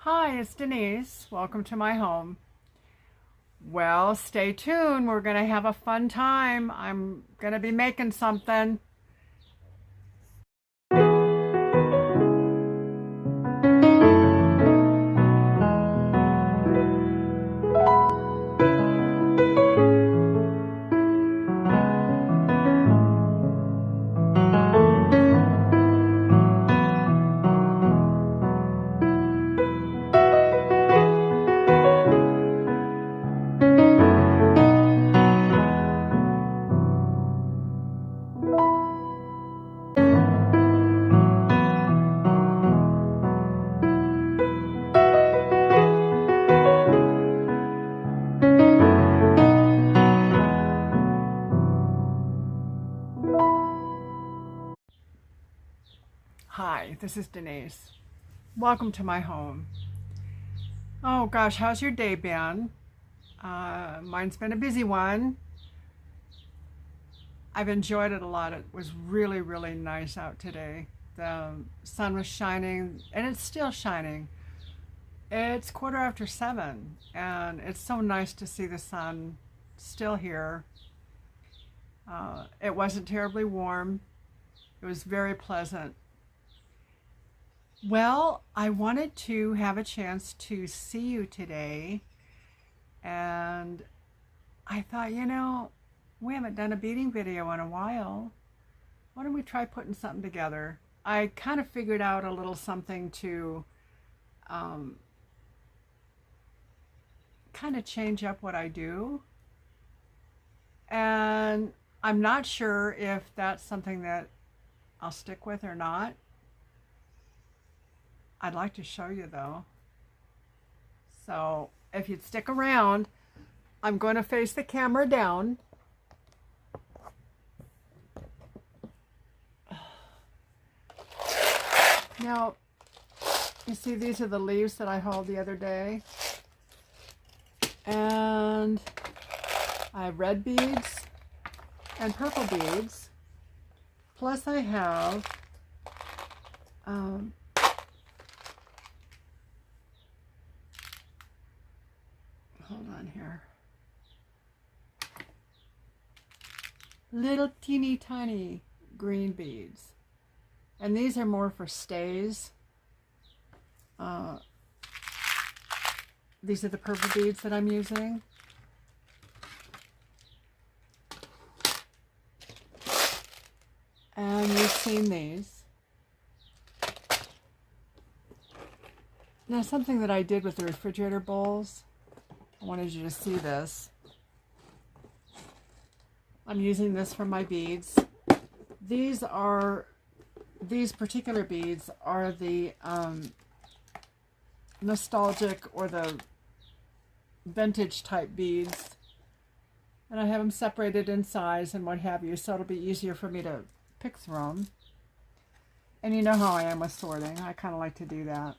Hi, it's Denise. Welcome to my home. Well, stay tuned. We're going to have a fun time. I'm going to be making something. Hi, this is Denise. Welcome to my home. Oh gosh, how's your day been? Mine's been a busy one. I've enjoyed it a lot. It was really, really nice out today. The sun was shining, and it's still shining. It's 7:15, and it's so nice to see the sun still here. It wasn't terribly warm. It was very pleasant. Well, I wanted to have a chance to see you today, and I thought, we haven't done a beading video in a while. Why don't we try putting something together? I kind of figured out a little something to kind of change up what I do. And I'm not sure if that's something that I'll stick with or not. I'd like to show you though. So if you'd stick around, I'm going to face the camera down. Now, you see these are the leaves that I hauled the other day. And I have red beads and purple beads. Plus I have hold on here. Little teeny tiny green beads. And these are more for stays. These are the purple beads that I'm using. And you've seen these. Now, something that I did with the refrigerator bowls, I wanted you to see this. I'm using this for my beads. These particular beads are the nostalgic or the vintage type beads. And I have them separated in size and what have you, so it'll be easier for me to pick through them. And you know how I am with sorting. I kind of like to do that.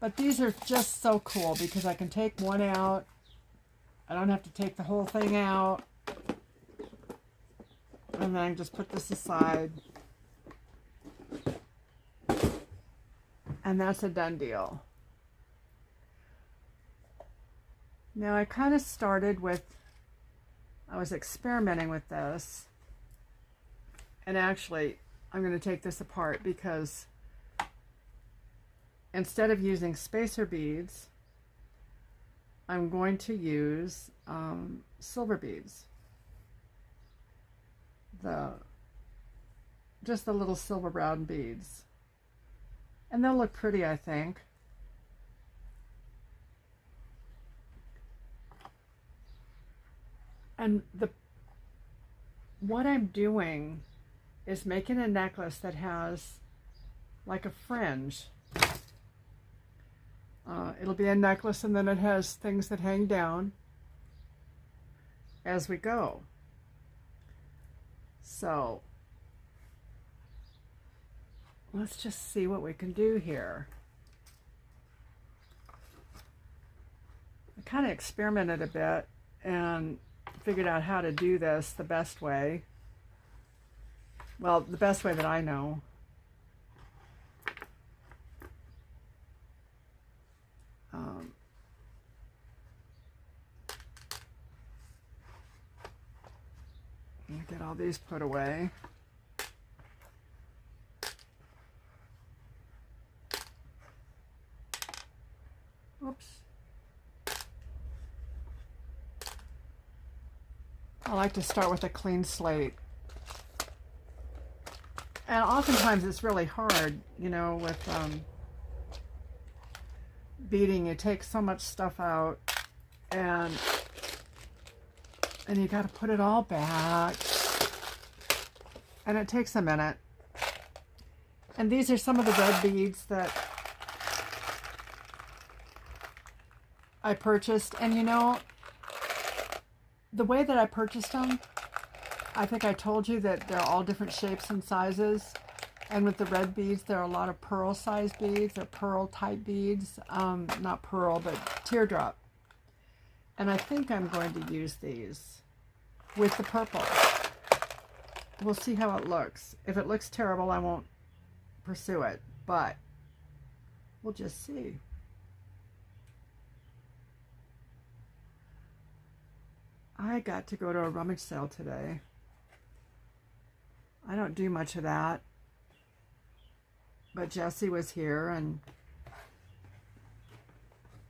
But these are just so cool because I can take one out. I don't have to take the whole thing out. And then I can just put this aside. And that's a done deal. Now I kind of started with, I was experimenting with this. And actually, I'm going to take this apart because instead of using spacer beads, I'm going to use silver beads. Just the little silver brown beads. And they'll look pretty, I think. And what I'm doing is making a necklace that has like a fringe. It'll be a necklace and then it has things that hang down as we go. So let's just see what we can do here. I kind of experimented a bit and figured out how to do this the best way. Well, the best way that I know. Get all these put away. Oops. I like to start with a clean slate. And oftentimes it's really hard, you know, with beading. You take so much stuff out and you got to put it all back. And it takes a minute. And these are some of the red beads that I purchased. And you know, the way that I purchased them, I think I told you that they're all different shapes and sizes. And with the red beads, there are a lot of pearl size beads. They're pearl type beads. Not pearl, but teardrop. And I think I'm going to use these with the purple. We'll see how it looks. If it looks terrible, I won't pursue it. But we'll just see. I got to go to a rummage sale today. I don't do much of that. But Jessie was here, and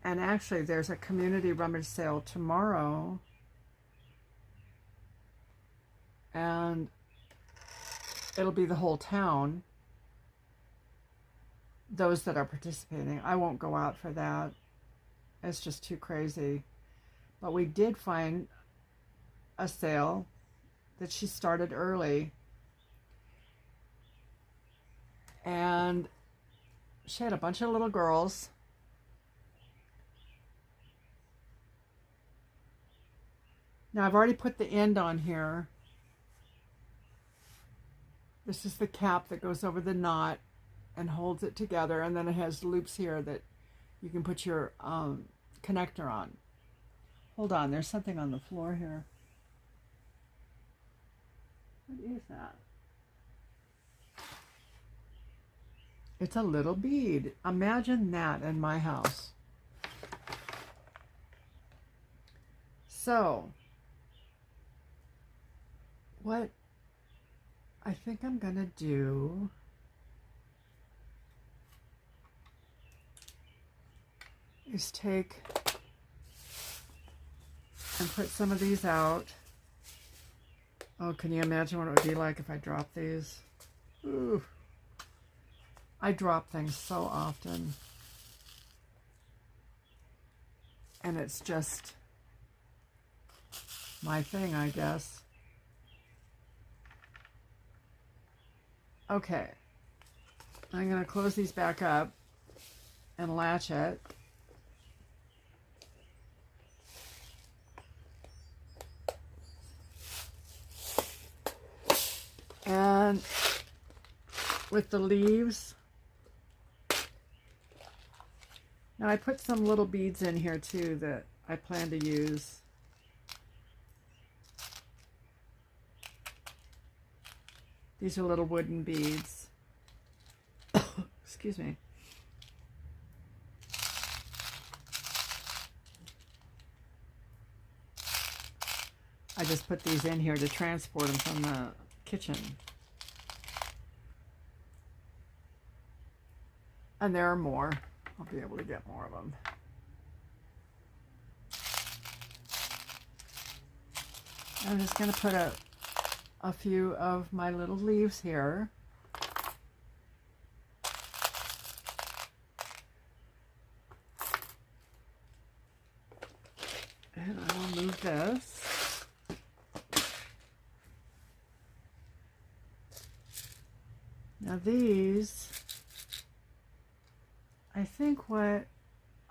actually there's a community rummage sale tomorrow. And it'll be the whole town, those that are participating. I won't go out for that. It's just too crazy. But we did find a sale that she started early. And she had a bunch of little girls. Now I've already put the end on here. This is the cap that goes over the knot and holds it together. And then it has loops here that you can put your connector on. Hold on, there's something on the floor here. What is that? It's a little bead. Imagine that in my house. So, what I think I'm going to do is take and put some of these out. Oh, can you imagine what it would be like if I dropped these? Ooh. I drop things so often. And it's just my thing, I guess. Okay. I'm going to close these back up and latch it. And with the leaves, now I put some little beads in here too that I plan to use. These are little wooden beads. Excuse me. I just put these in here to transport them from the kitchen. And there are more. I'll be able to get more of them. I'm just going to put a few of my little leaves here. And I'll move this. Now these, I think what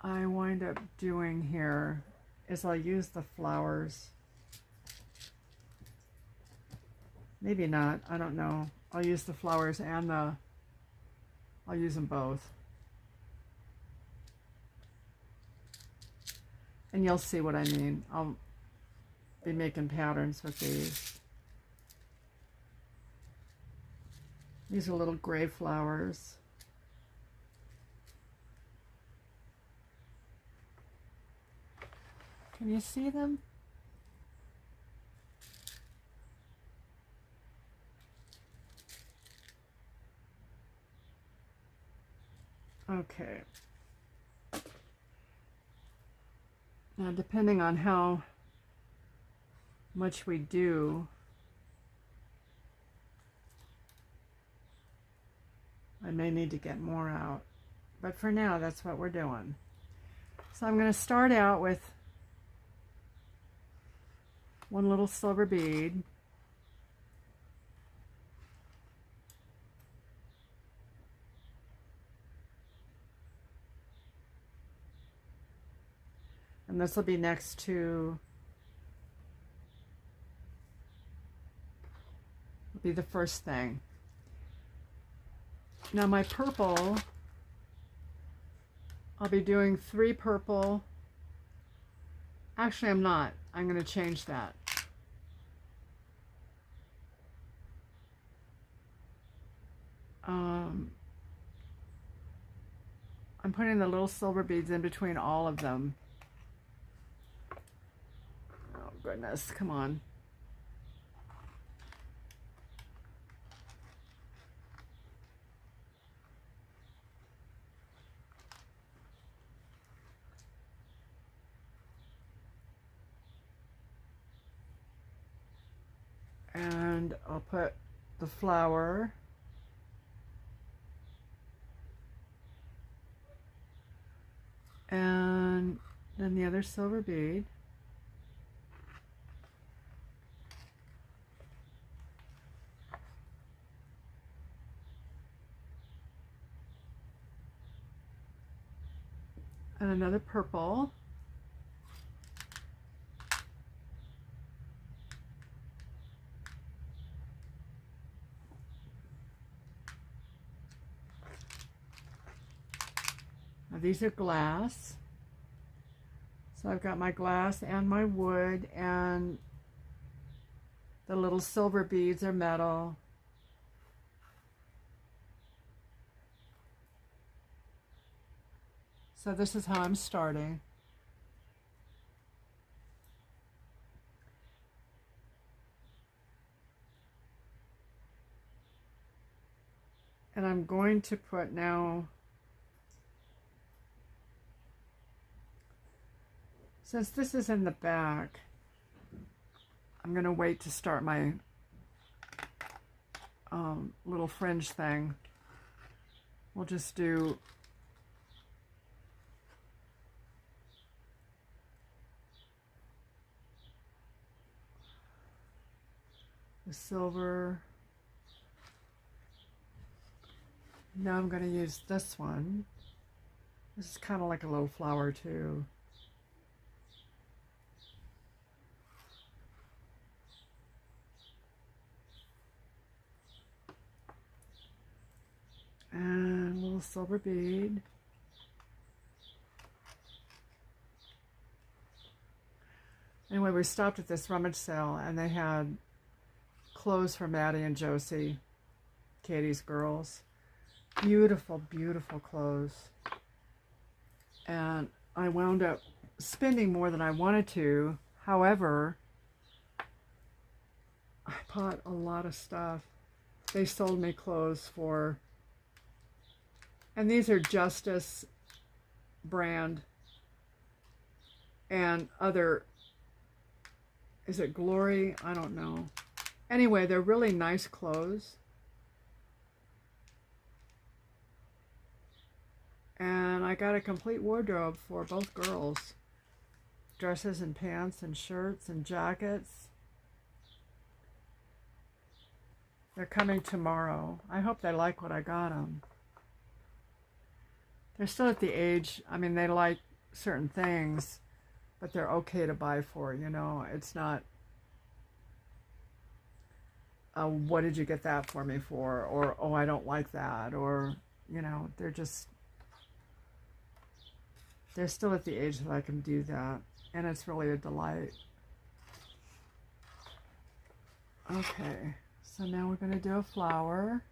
I wind up doing here is I'll use the flowers. Maybe not, I don't know. I'll use the flowers and I'll use them both. And you'll see what I mean. I'll be making patterns with these. These are little gray flowers. Can you see them? Okay. Now, depending on how much we do, I may need to get more out. But for now, that's what we're doing. So I'm going to start out with one little silver bead. And this will be next to, will be the first thing. Now my purple, I'll be doing 3 purple. Actually, I'm not. I'm going to change that. I'm putting the little silver beads in between all of them. Oh goodness, come on. And I'll put the flower. And then the other silver bead. And another purple. Now these are glass. So I've got my glass and my wood, and the little silver beads are metal. So this is how I'm starting. And I'm going to put now, since this is in the back, I'm going to wait to start my little fringe thing. We'll just do the silver. Now I'm going to use this one. This is kind of like a little flower too. And a little silver bead. Anyway, we stopped at this rummage sale and they had clothes for Maddie and Josie, Katie's girls. Beautiful, beautiful clothes. And I wound up spending more than I wanted to. However, I bought a lot of stuff. They sold me clothes for, and these are Justice brand and other, is it Glory? I don't know. Anyway, they're really nice clothes. And I got a complete wardrobe for both girls. Dresses and pants and shirts and jackets. They're coming tomorrow. I hope they like what I got them. They're still at the age, I mean, they like certain things, but they're okay to buy for, you know. It's not, what did you get that for me for? Or, oh, I don't like that. Or, you know, they're just, they're still at the age that I can do that. And it's really a delight. Okay, so now we're going to do a flower.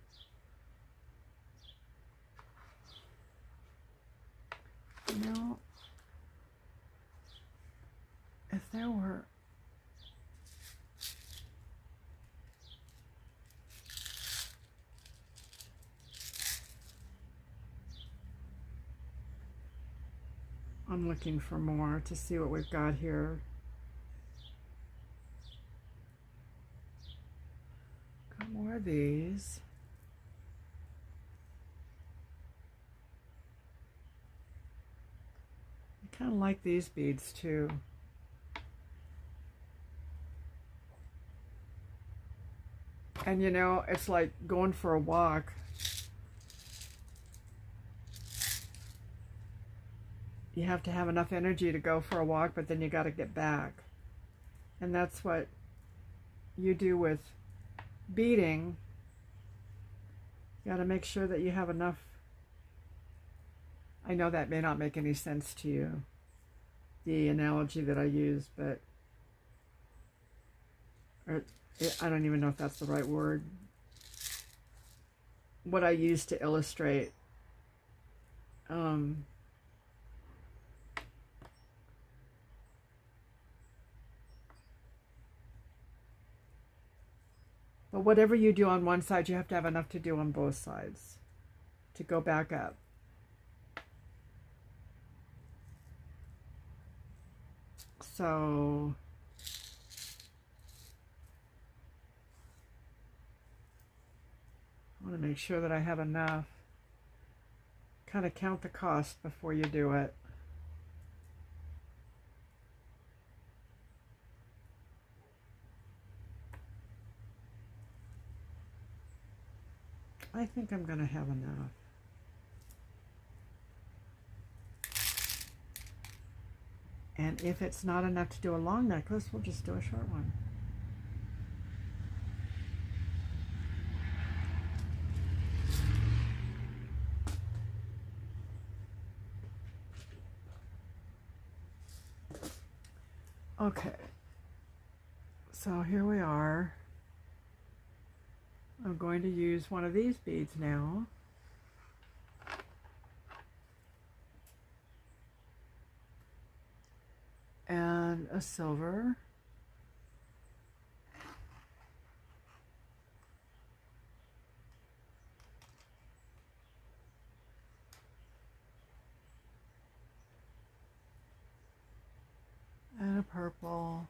You know, if there were, I'm looking for more to see what we've got here. Got more of these. I kind of like these beads too. And you know, it's like going for a walk. You have to have enough energy to go for a walk, but then you got to get back. And that's what you do with beading. You got to make sure that you have enough. I know that may not make any sense to you, the analogy that I use, but I don't even know if that's the right word. What I use to illustrate. But whatever you do on one side, you have to have enough to do on both sides to go back up. So I want to make sure that I have enough. Kind of count the cost before you do it. I think I'm going to have enough. And if it's not enough to do a long necklace, we'll just do a short one. Okay, so here we are. I'm going to use one of these beads now. And a silver. And a purple.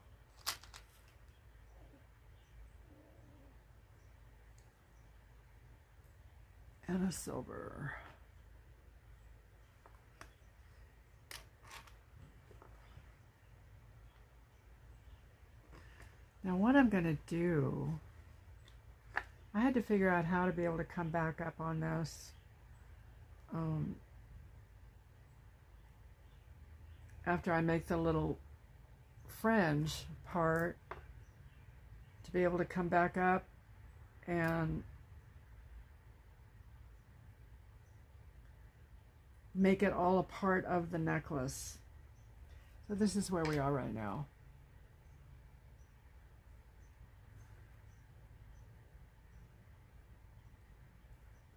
And a silver. Now what I'm going to do, I had to figure out how to be able to come back up on this after I make the little fringe part, to be able to come back up and make it all a part of the necklace. So this is where we are right now.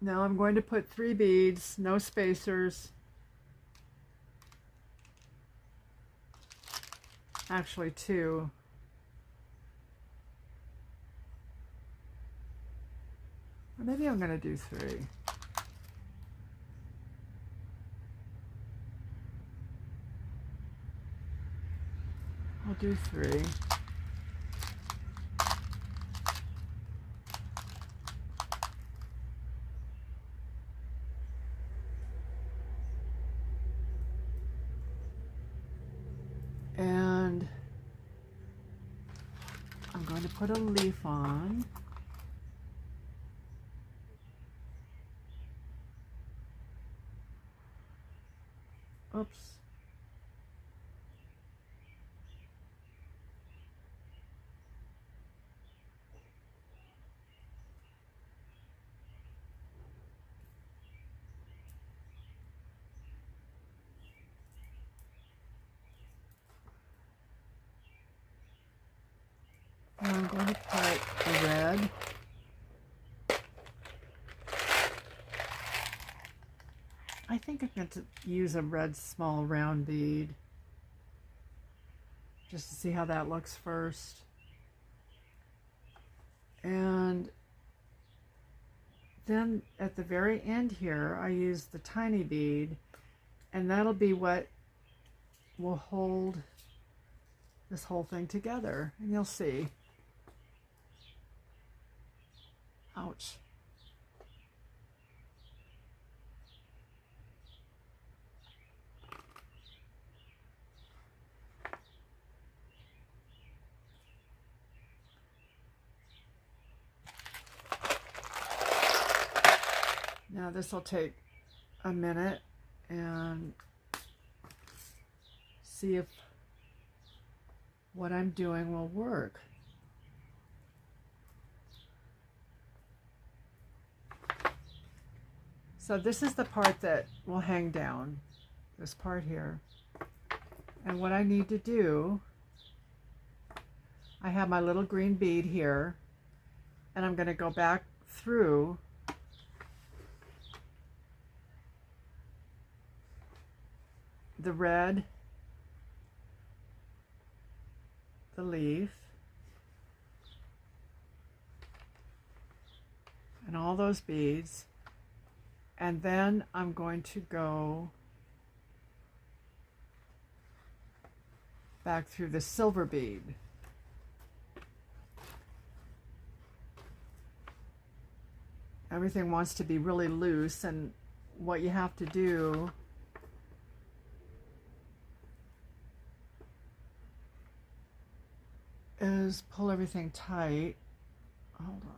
Now I'm going to put 3 beads, no spacers. Actually 2. Or maybe I'm going to do 3. I'll do 3. And I'm going to put a leaf on. Oops. And I'm going to put a red. I think I'm going to use a red small round bead just to see how that looks first. And then at the very end here, I use the tiny bead, and that'll be what will hold this whole thing together, and you'll see. Ouch. Now this will take a minute and see if what I'm doing will work. So this is the part that will hang down, this part here. And what I need to do, I have my little green bead here, and I'm going to go back through the red, the leaf, and all those beads, and then I'm going to go back through the silver bead. Everything wants to be really loose, and what you have to do is pull everything tight. Hold on.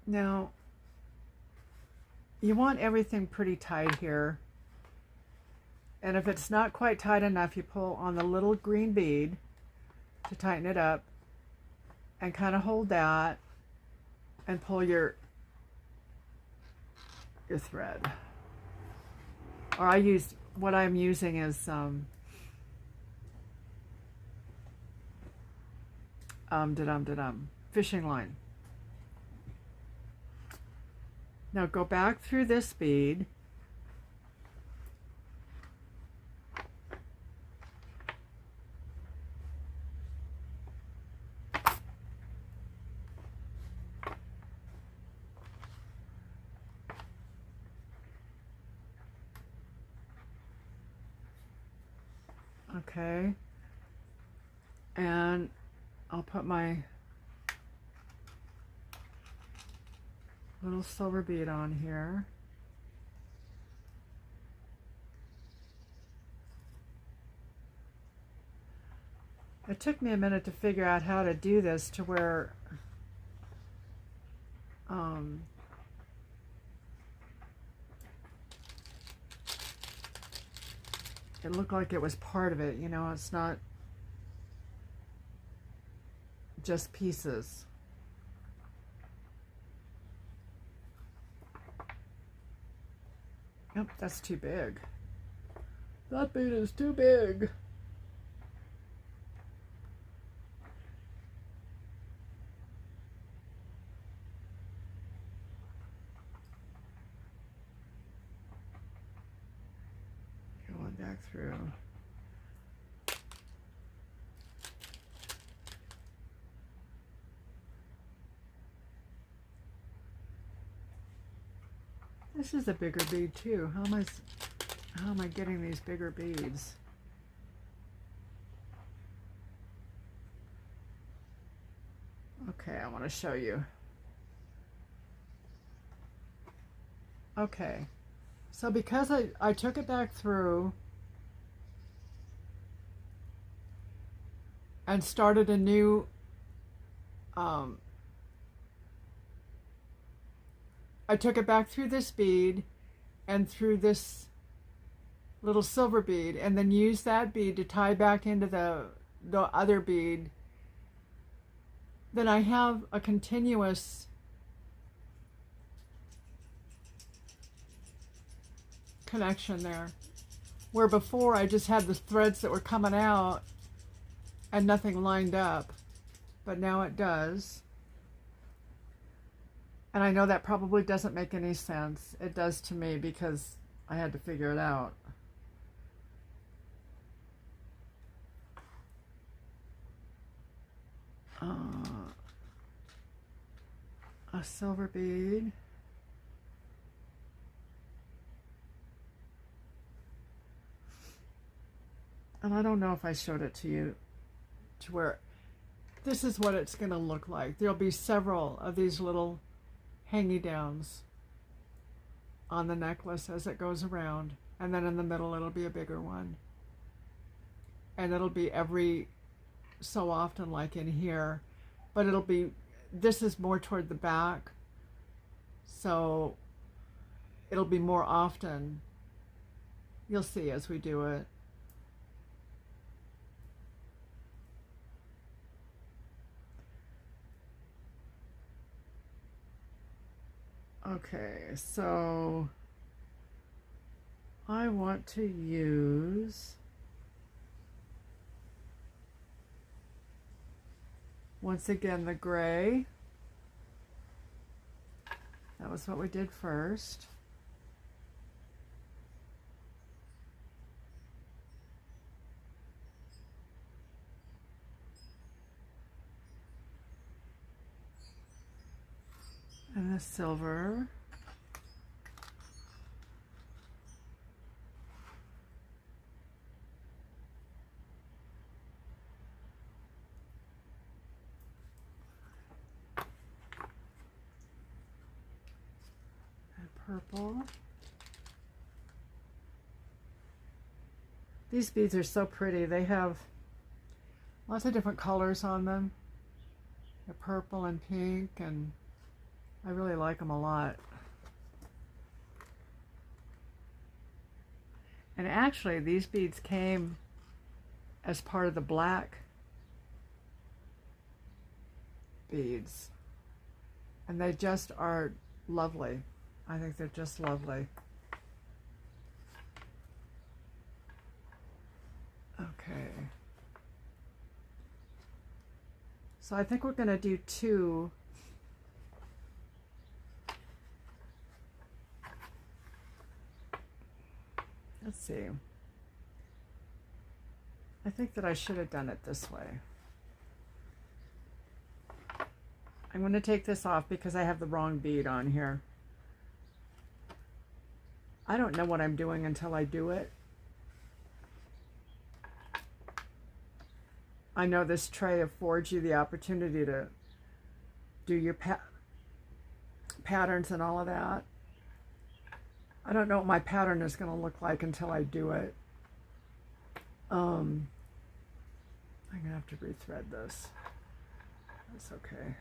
Now, you want everything pretty tight here. And if it's not quite tight enough, you pull on the little green bead to tighten it up and kind of hold that and pull your thread. Or what I'm using is fishing line. Now go back through this bead okay, and I'll put my little silver bead on here. It took me a minute to figure out how to do this to where it looked like it was part of it, you know, it's not just pieces. Nope, that's too big. That bead is too big. Going back through. This is a bigger bead too. How am I getting these bigger beads? Okay, I want to show you. Okay, so because I took it back through and started a new I took it back through this bead and through this little silver bead, and then used that bead to tie back into the other bead then I have a continuous connection there. Where before I just had the threads that were coming out and nothing lined up, but now it does. And I know that probably doesn't make any sense. It does to me because I had to figure it out. A silver bead. And I don't know if I showed it to you to where this is what it's going to look like. There'll be several of these little hangy downs on the necklace as it goes around, and then in the middle it'll be a bigger one, and it'll be every so often like in here, but it'll be, this is more toward the back, so it'll be more often. You'll see as we do it. Okay, so I want to use once again the gray. That was what we did first. And the silver. And purple. These beads are so pretty. They have lots of different colors on them. They're purple and pink, and I really like them a lot. And actually, these beads came as part of the black beads. And they just are lovely. I think they're just lovely. Okay. So I think we're going to do two. Let's see. I think that I should have done it this way. I'm going to take this off because I have the wrong bead on here. I don't know what I'm doing until I do it. I know this tray affords you the opportunity to do your patterns and all of that. I don't know what my pattern is going to look like until I do it. I'm going to have to rethread this. That's okay.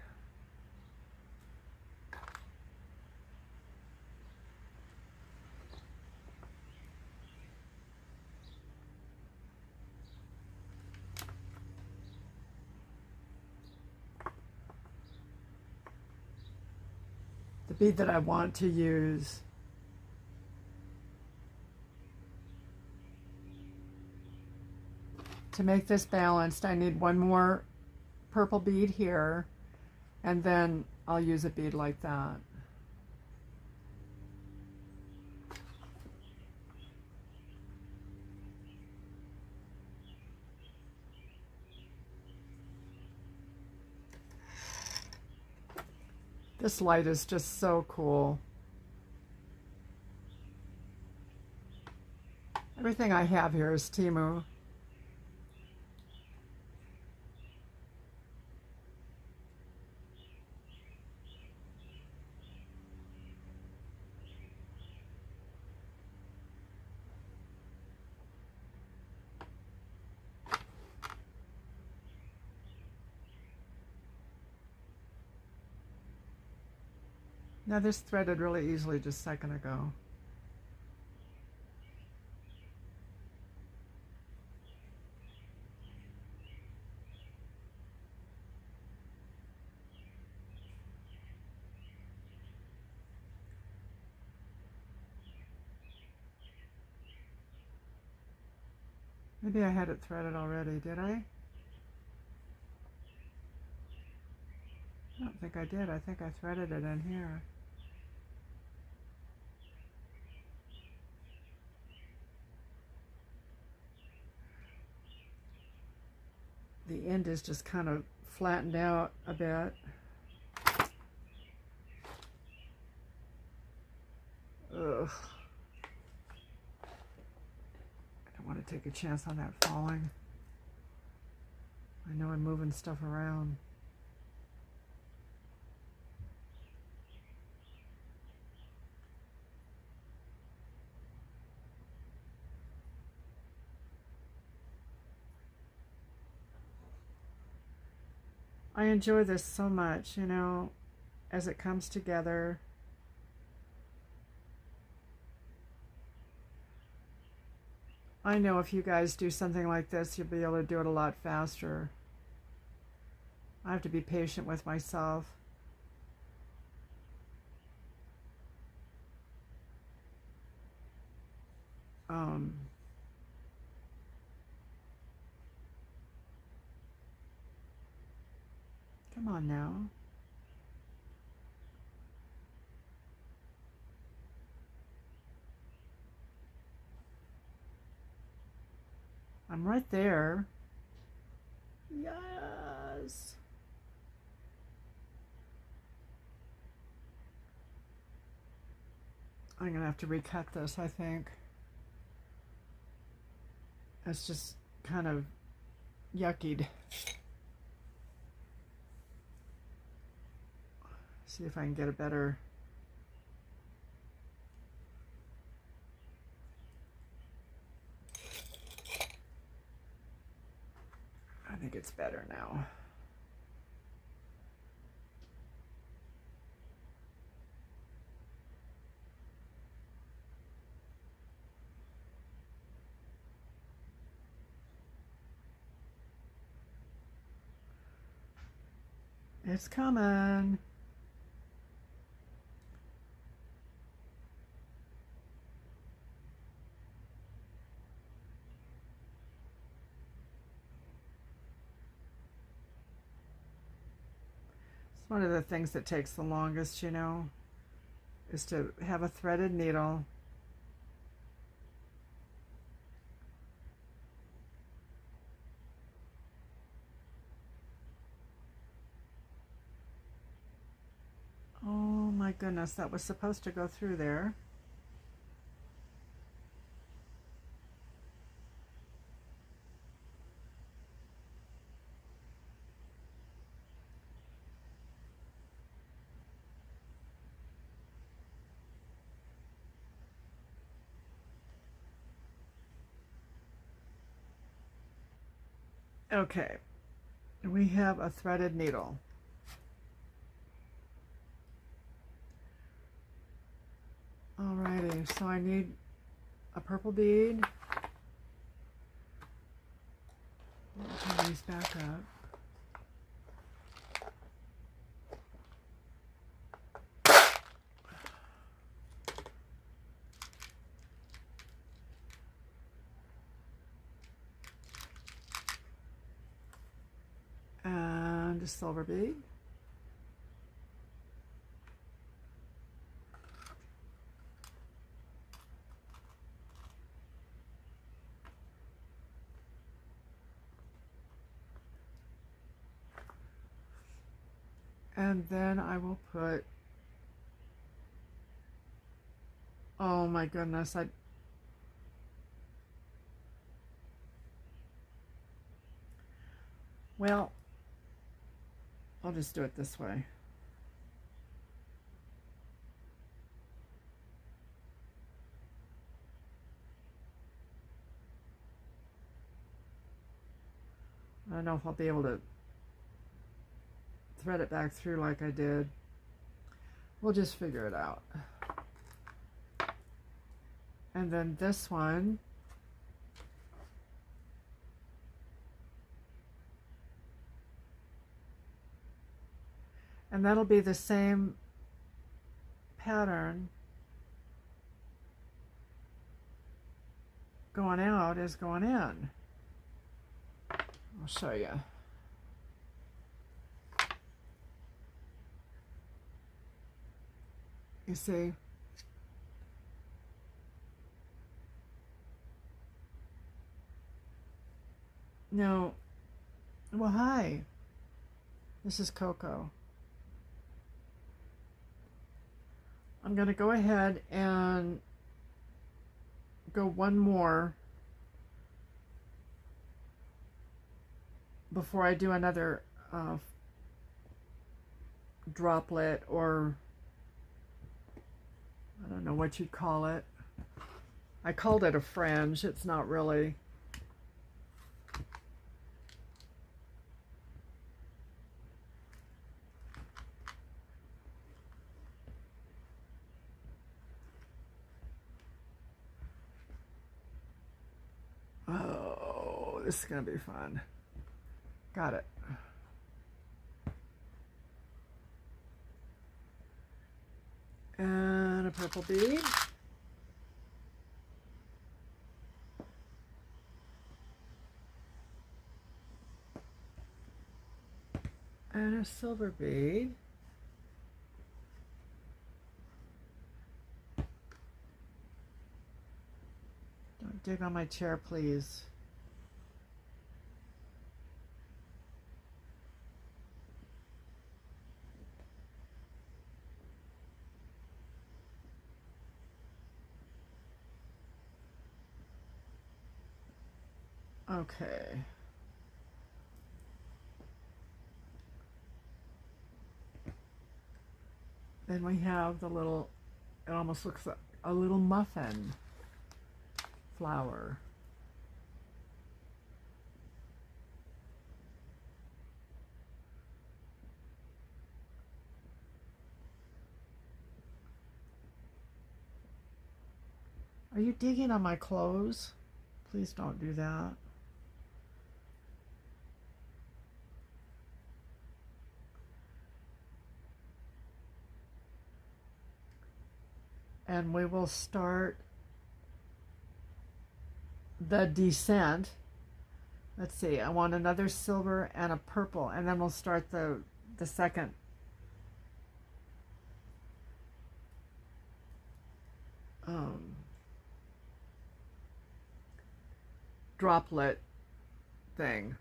The bead that I want to use to make this balanced, I need one more purple bead here, and then I'll use a bead like that. This light is just so cool. Everything I have here is Temu. Now this threaded really easily just a second ago. Maybe I had it threaded already, did I? I don't think I did. I think I threaded it in here. The end is just kind of flattened out a bit. Ugh. I don't want to take a chance on that falling. I know I'm moving stuff around. I enjoy this so much, you know, as it comes together. I know if you guys do something like this, you'll be able to do it a lot faster. I have to be patient with myself. Come on now. I'm right there. Yes. I'm gonna have to recut this, I think. It's just kind of yuckied. See if I can get a better. I think it's better now. It's coming. It's one of the things that takes the longest, you know, is to have a threaded needle. Oh my goodness, that was supposed to go through there. Okay, we have a threaded needle. Alrighty, so I need a purple bead. Turn these back up. And a silver bead. And then I will put, oh my goodness, well, I'll just do it this way. I don't know if I'll be able to thread it back through like I did. We'll just figure it out. And then this one, and that'll be the same pattern going out as going in. I'll show you. You see? No. Well, hi. This is Coco. I'm going to go ahead and go one more before I do another droplet, or I don't know what you'd call it. I called it a fringe. It's not really. Oh, this is going to be fun. Got it. And a purple bead. And a silver bead. Don't dig on my chair, please. Okay. Then we have the little, it almost looks like a little muffin flower. Are you digging on my clothes? Please don't do that. And we will start the descent. Let's see, I want another silver and a purple, and then we'll start the second droplet thing.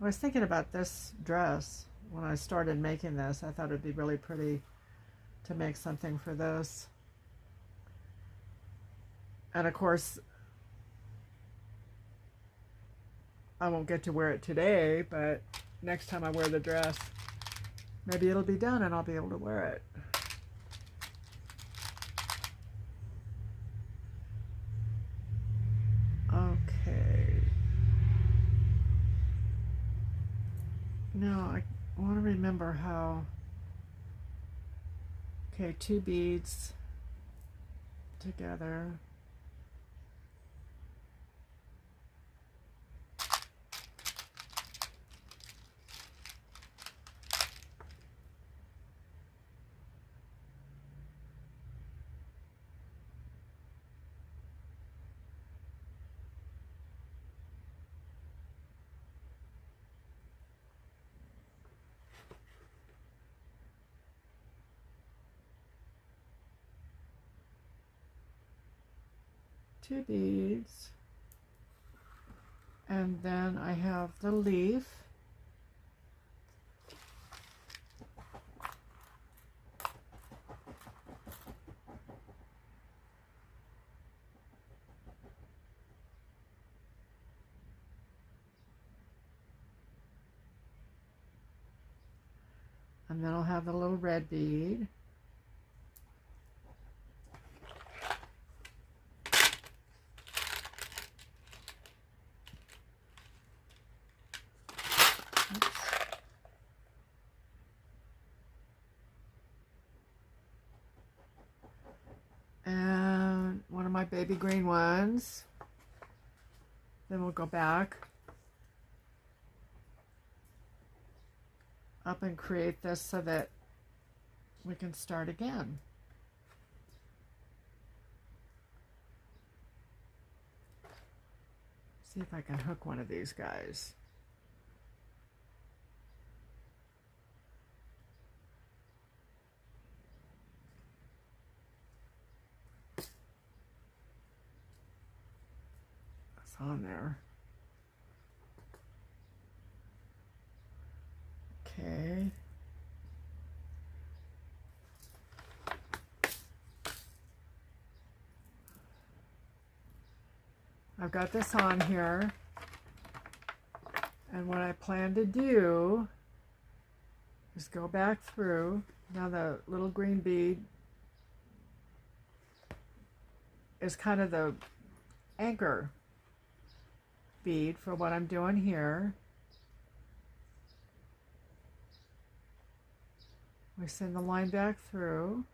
I was thinking about this dress when I started making this. I thought it'd be really pretty to make something for this. And of course, I won't get to wear it today, but next time I wear the dress, maybe it'll be done and I'll be able to wear it. Okay. Now I want to remember how. Okay, 2 beads together. Two beads, and then I have the leaf, and then I'll have the little red bead. baby green ones. Then we'll go back up and create this so that we can start again. See if I can hook one of these guys. That's on there. Okay. I've got this on here, and what I plan to do is go back through. Now the little green bead is kind of the anchor bead for what I'm doing here. We send the line back through.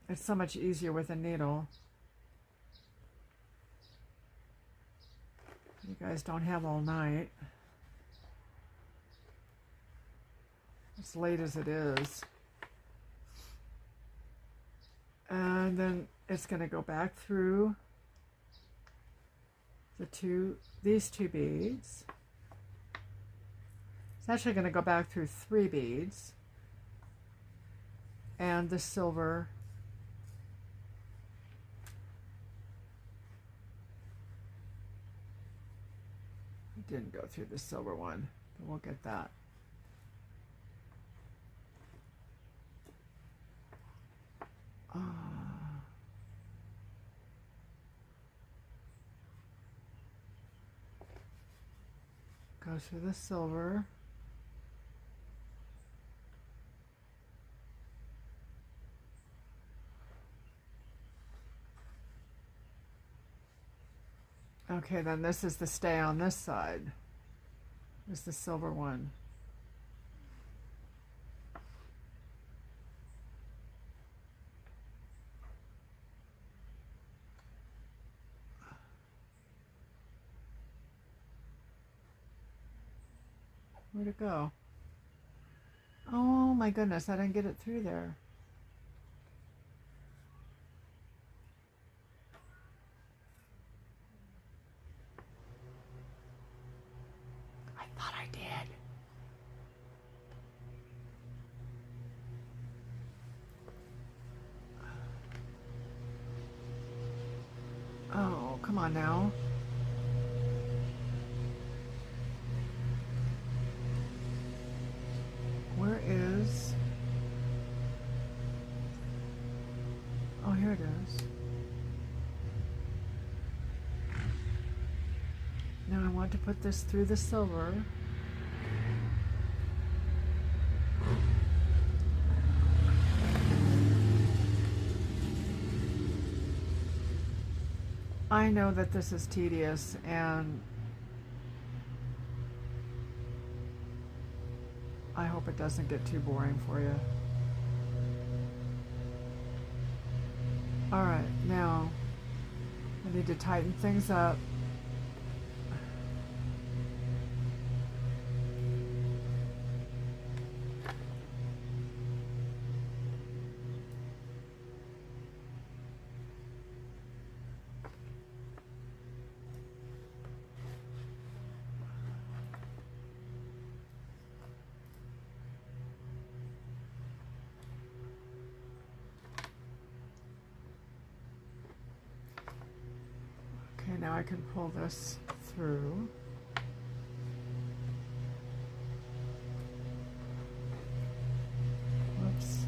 It's so much easier with a needle. You guys don't have all night. As late as it is. And then it's going to go back through these two beads. It's actually going to go back through 3 beads and the silver. It didn't go through the silver one, but we'll get that. Go through the silver. Okay, then this is the stay on this side. This is the silver one. Where'd it go? Oh my goodness, I didn't get it through there. I thought I did. Oh, come on now. Where is... Oh, here it is. Now I want to put this through the silver. I know that this is tedious, and I hope it doesn't get too boring for you. Alright, now I need to tighten things up. Okay, now I can pull this through. Whoops.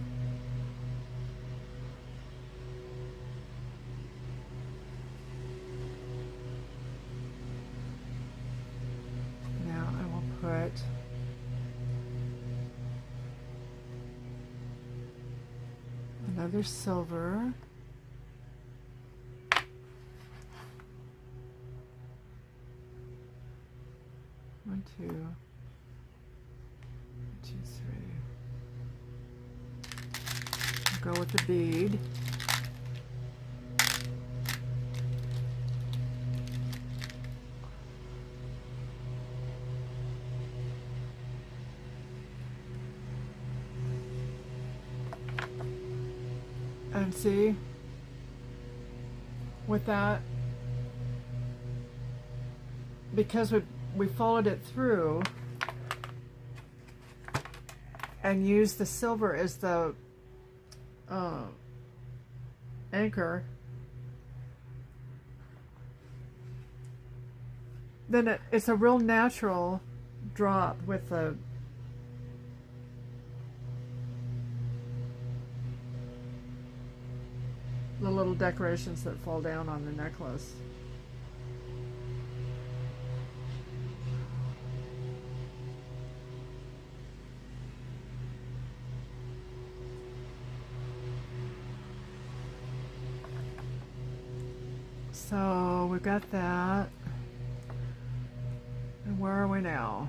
Now I will put another silver. 2, 2, 3. Go with the bead. And see, with that, because we followed it through and used the silver as the anchor, then it's a real natural drop with the little decorations that fall down on the necklace. So we've got that. And where are we now?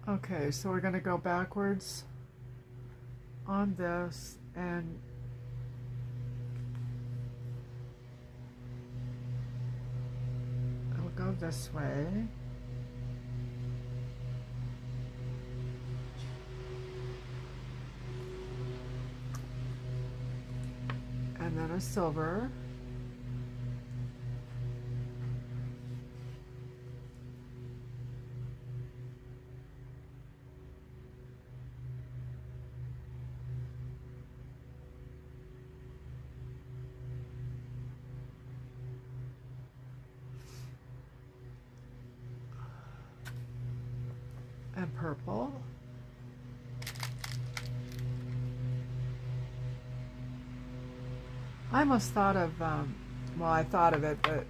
Okay, so we're going to go backwards on this and it'll go this way. And then a silver. And purple. I almost thought of, well, I thought of it, but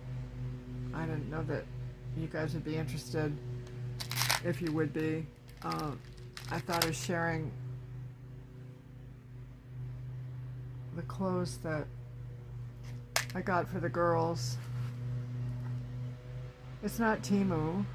I didn't know that you guys would be interested, if you would be. I thought of sharing the clothes that I got for the girls. It's not Temu.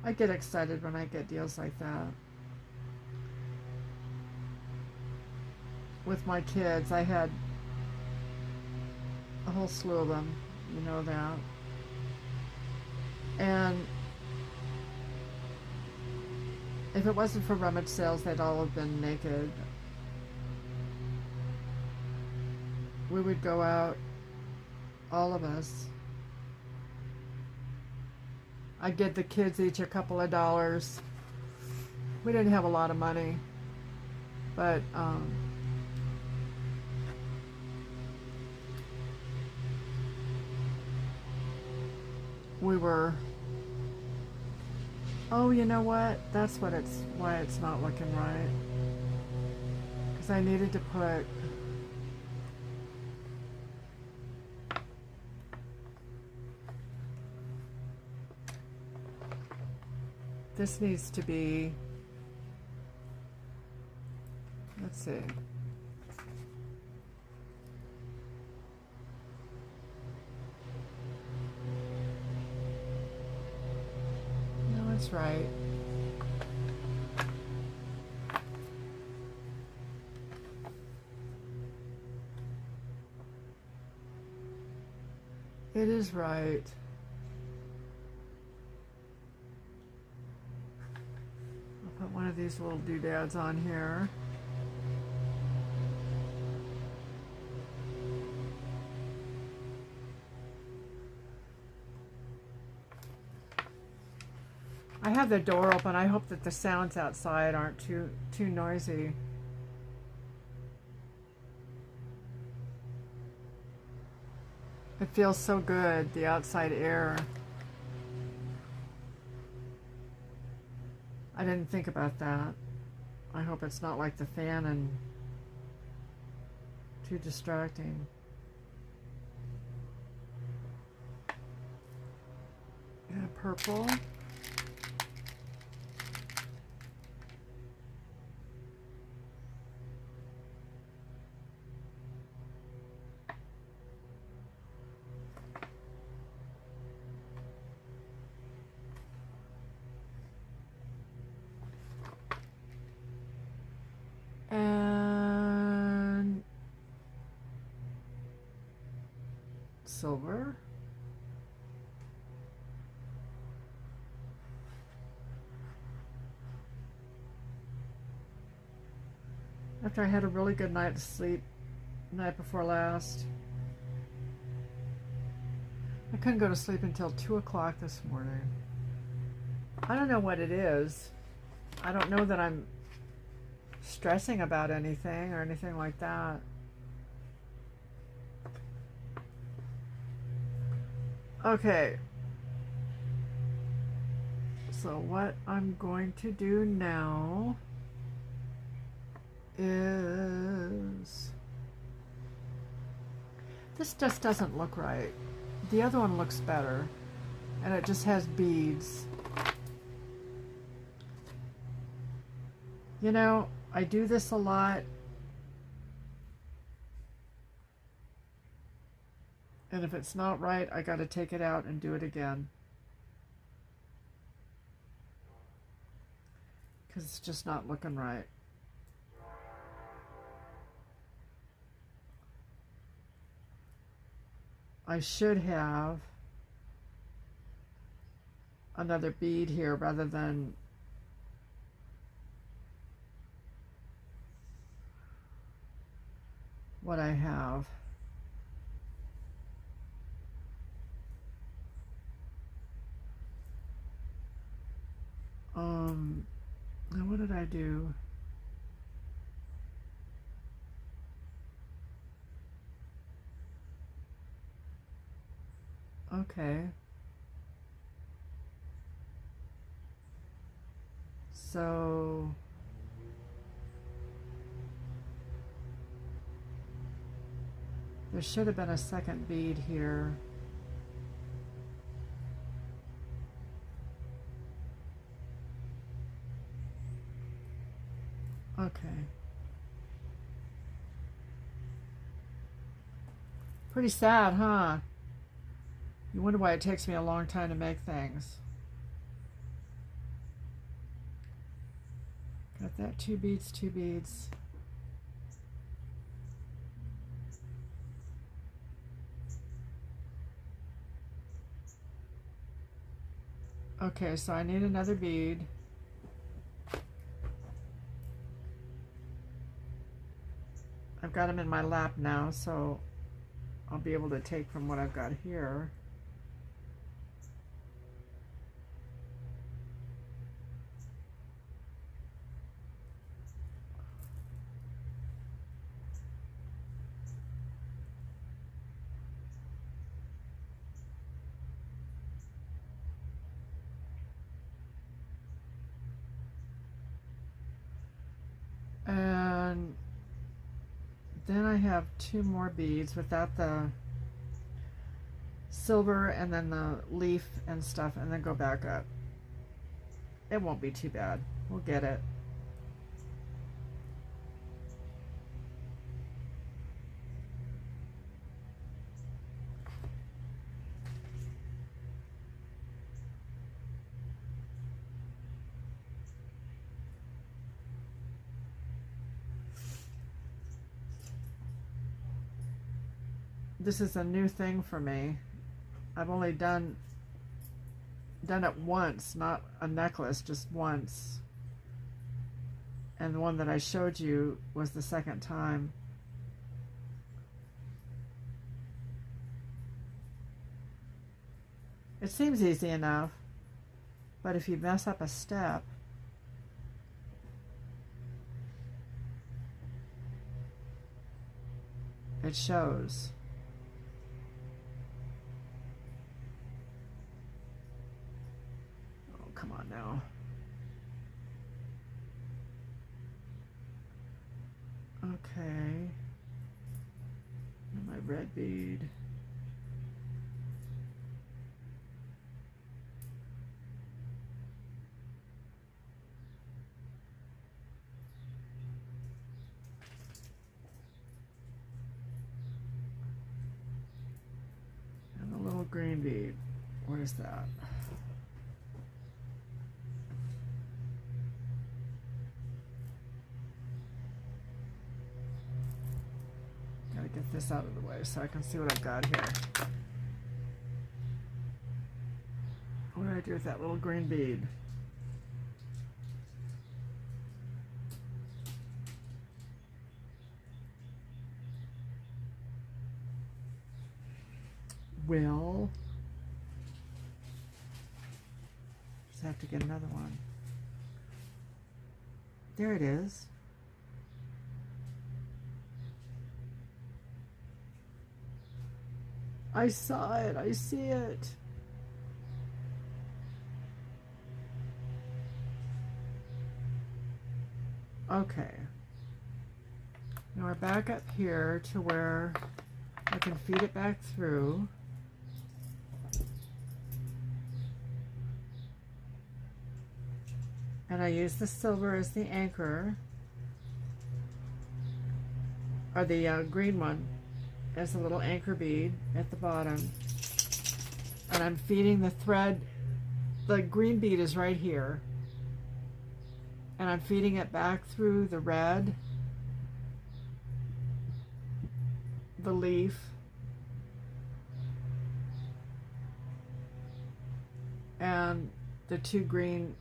I get excited when I get deals like that. With my kids, I had a whole slew of them, you know that. And if it wasn't for rummage sales, they'd all have been naked. We would go out, all of us. I'd give the kids each a couple of dollars. We didn't have a lot of money, but we were, oh, you know what? That's what why it's not looking right. Because I needed to put this needs to be, let's see. No, it's right. It is right. Put one of these little doodads on here. I have the door open. I hope that the sounds outside aren't too noisy. It feels so good, the outside air. I didn't think about that. I hope it's not like the fan too distracting. Yeah, purple. And silver. After I had a really good night's sleep night before last. I couldn't go to sleep until 2 o'clock this morning. I don't know what it is. I don't know that I'm stressing about anything or anything like that. Okay. So what I'm going to do now is... This just doesn't look right. The other one looks better. And it just has beads. You know, I do this a lot. And if it's not right, I gotta take it out and do it again. Because it's just not looking right. I should have another bead here rather than what I have. Now what did I do? Okay. So there should have been a second bead here. Okay. Pretty sad, huh? You wonder why it takes me a long time to make things. Got that, 2 beads, 2 beads. Okay, so I need another bead. I've got them in my lap now, so I'll be able to take from what I've got here. And then I have 2 more beads without the silver and then the leaf and stuff, and then go back up. It won't be too bad. We'll get it. This is a new thing for me. I've only done it once, not a necklace, just once. And the one that I showed you was the second time. It seems easy enough, but if you mess up a step, it shows. Oh, come on now. Okay. red bead. And a little green bead. Where's that? Gotta get this out of the way so I can see what I've got here. What did I do with that little green bead? Will just have to get another one. There it is. I saw it. I see it. Okay. Now we're back up here to where I can feed it back through. And I use the silver as the anchor, or the green one as a little anchor bead at the bottom. And I'm feeding the thread, the green bead is right here. And I'm feeding it back through the red, the leaf, and the two green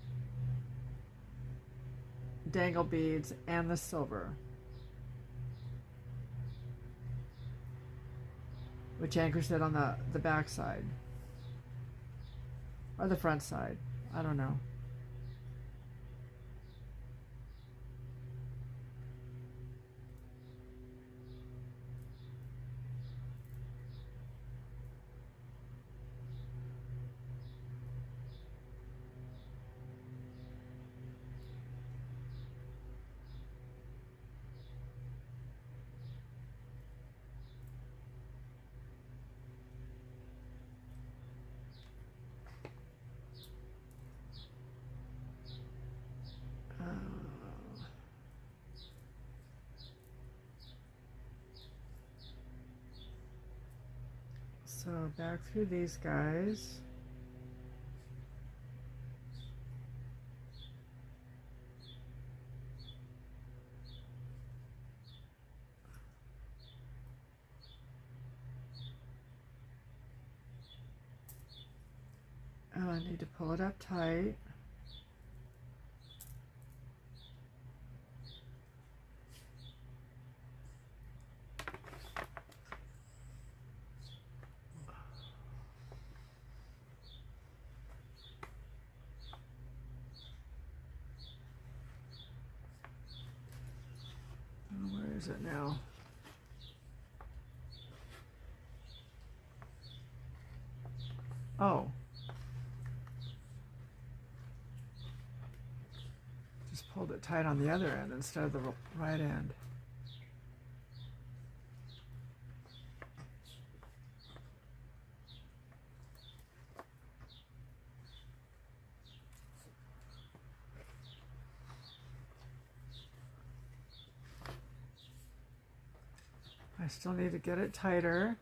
dangle beads and the silver, which anchors it on the back side or the front side. I don't know. So back through these guys. Oh, I need to pull it up tight. Where is it now? Oh. Just pulled it tight on the other end instead of the right end. I still need to get it tighter.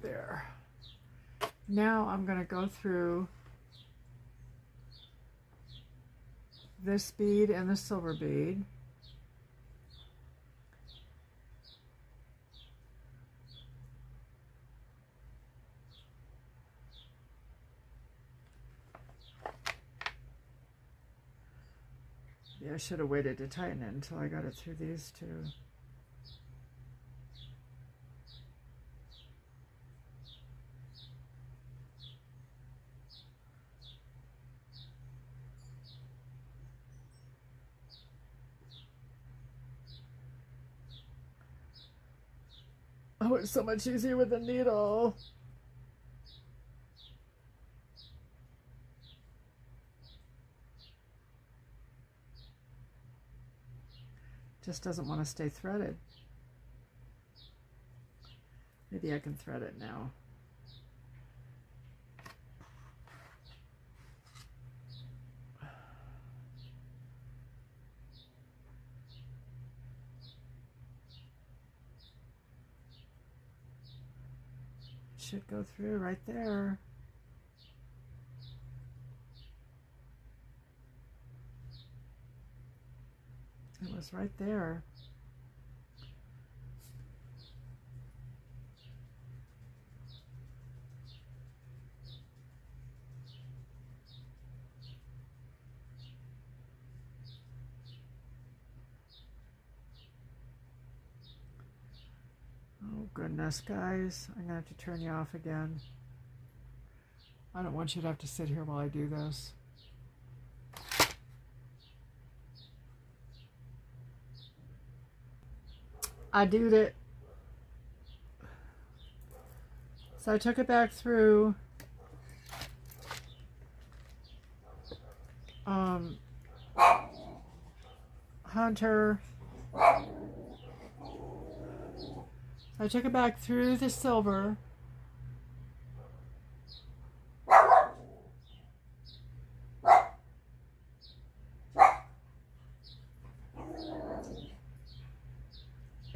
There. Now I'm going to go through this bead and the silver bead. Yeah, I should have waited to tighten it until I got it through these two. Oh, it's so much easier with a needle. just doesn't want to stay threaded. Maybe I can thread it now. Should go through right there. It was right there. Oh goodness, guys, I'm gonna have to turn you off again. I don't want you to have to sit here while I do this. I did it. So I took it back through Hunter. I took it back through the silver.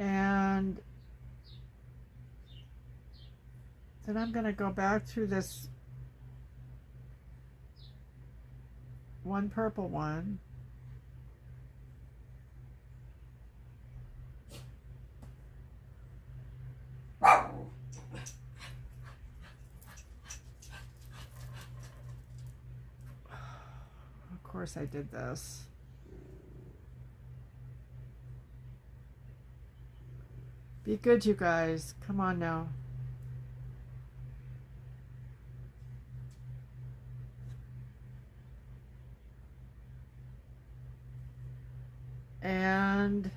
And then I'm going to go back through this one purple one. Of course I did this. Be good, you guys. Come on now. And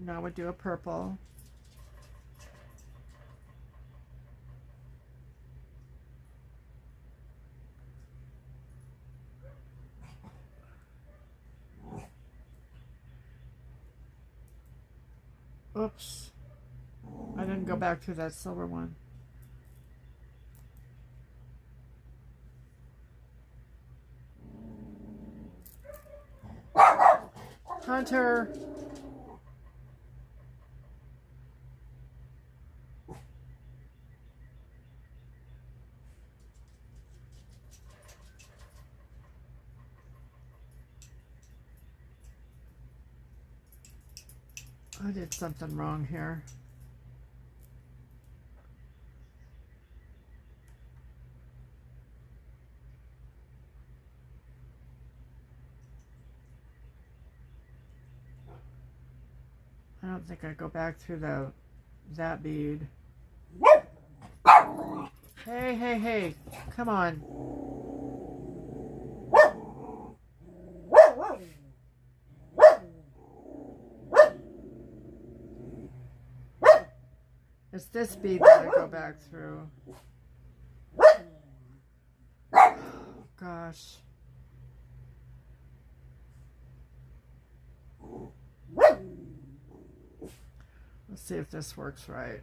now we'll do a purple. Oops. I didn't go back through that silver one. Hunter. I did something wrong here. I don't think I go back through that bead. Hey, hey, hey, come on. It's this bead that I go back through. Oh, gosh. Let's see if this works right.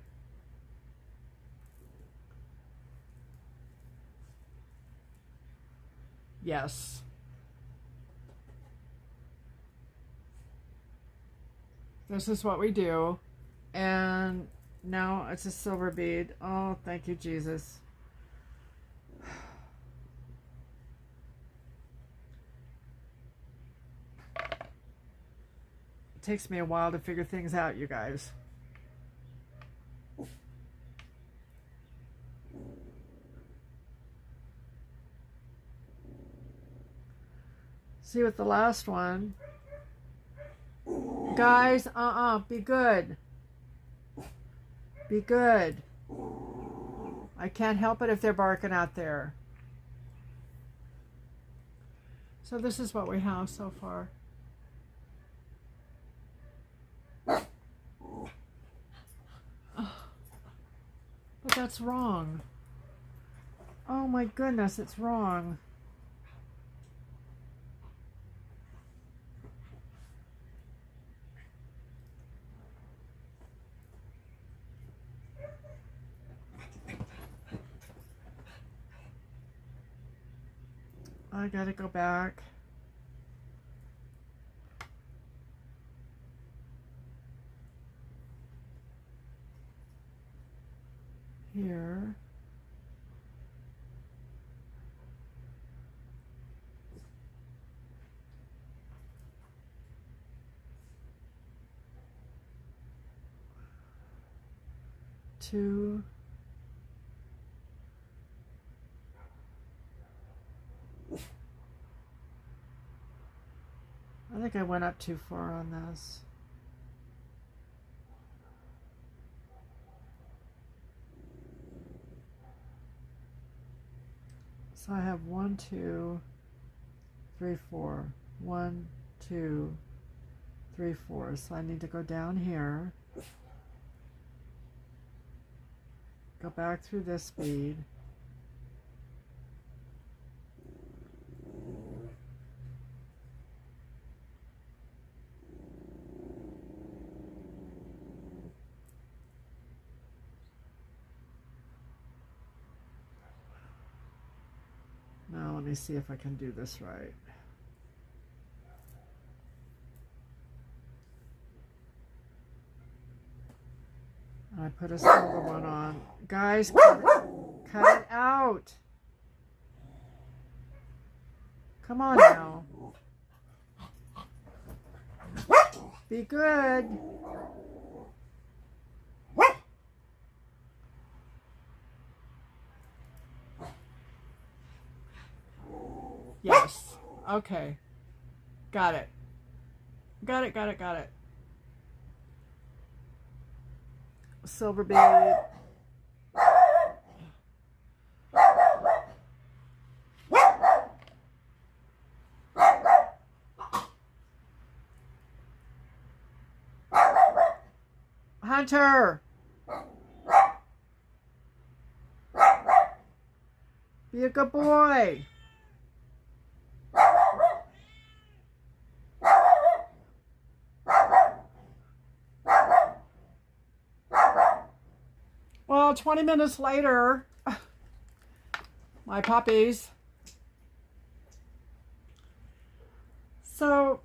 Yes. This is what we do. And now it's a silver bead. Oh, thank you, Jesus. It takes me a while to figure things out, you guys. See with the last one. Guys, be good. Be good. I can't help it if they're barking out there. So this is what we have so far. Oh, but that's wrong. Oh my goodness, it's wrong. I gotta go back. Here. Two. I think I went up too far on this. So I have 1, 2, 3, 4. 1, 2, 3, 4. So I need to go down here. Go back through this bead. Now let me see if I can do this right. I put a silver one on. Guys, cut it out. Come on now. Be good. Yes. Okay. Got it. Got it, got it, got it. Silver bead. Hunter! Be a good boy. Well, 20 minutes later, my puppies. So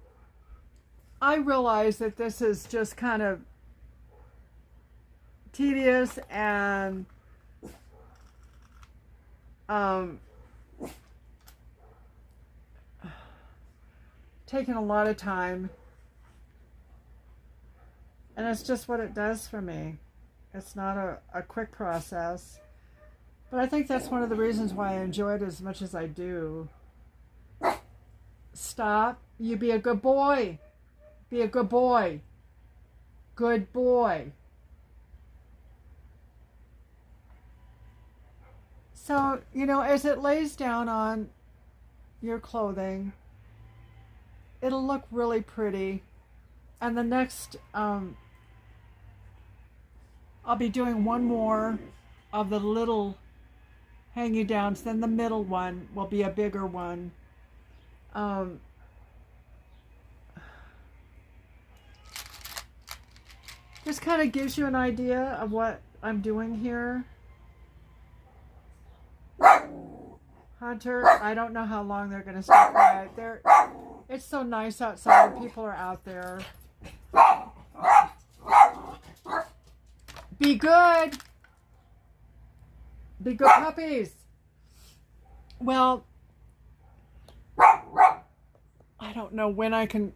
I realize that this is just kind of tedious and taking a lot of time. And it's just what it does for me. It's not a quick process. But I think that's one of the reasons why I enjoy it as much as I do. Stop. You be a good boy. Be a good boy. Good boy. So, you know, as it lays down on your clothing, it'll look really pretty. And the next, I'll be doing one more of the little hanging downs. Then the middle one will be a bigger one. Just kind of gives you an idea of what I'm doing here. Hunter, I don't know how long they're going to stay quiet. It's so nice outside. People are out there. Be good. Be good puppies. Well, I don't know when I can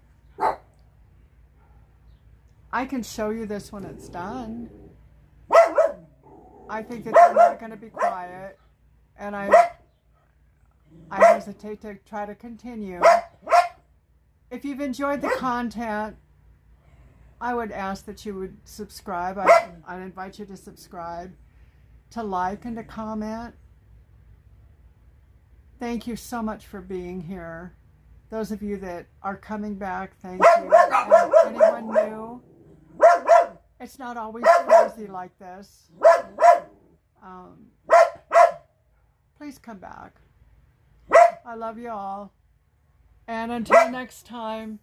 show you this when it's done. I think that they're not going to be quiet, and I hesitate to try to continue. If you've enjoyed the content, I would ask that you would subscribe. I'd invite you to subscribe, to like, and to comment. Thank you so much for being here. Those of you that are coming back, thank you. And anyone new, it's not always easy like this. Please come back. I love you all. And until next time.